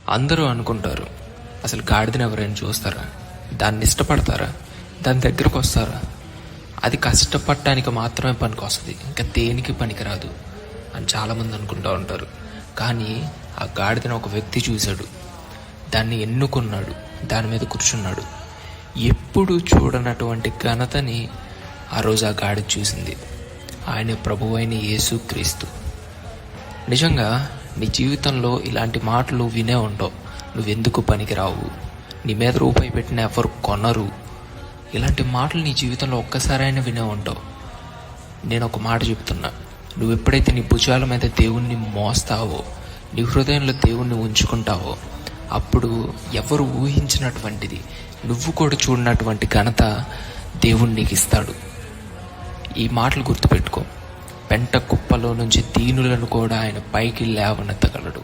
అందరూ అనుకుంటారు, అసలు గాడిదని ఎవరైనా చూస్తారా? దాన్ని ఇష్టపడతారా? దాని దగ్గరకు వస్తారా? అది కష్టపడటానికి మాత్రమే పనికి వస్తుంది, ఇంకా దేనికి పనికిరాదు అని చాలామంది అనుకుంటూ ఉంటారు. కానీ ఆ గాడిదని ఒక వ్యక్తి చూశాడు, దాన్ని ఎన్నుకున్నాడు, దాని మీద కూర్చున్నాడు. ఎప్పుడు చూడనటువంటి ఘనతని ఆ రోజు ఆ గాడిద చూసింది. ఆయన ప్రభువైన యేసుక్రీస్తు. నిజంగా నీ జీవితంలో ఇలాంటి మాటలు వినే ఉండవు. నువ్వెందుకు పనికిరావు, నీ మీద రూపాయి పెట్టిన ఎవరు కొనరు, ఇలాంటి మాటలు నీ జీవితంలో ఒక్కసారైనా వినే ఉంటావు. నేను ఒక మాట చెప్తున్నా, నువ్వు ఎప్పుడైతే నీ భుజాల మీద దేవుణ్ణి మోస్తావో, నీ హృదయంలో దేవుణ్ణి ఉంచుకుంటావో, అప్పుడు ఎవరు ఊహించినటువంటిది, నువ్వు కూడా చూడనటువంటి ఘనత దేవుడు నీకు ఇస్తాడు. ఈ మాటలు గుర్తుపెట్టుకో. పెంట కుప్పలో నుంచి దీనులను కూడా ఆయన పైకి లేవనెత్తగలడు.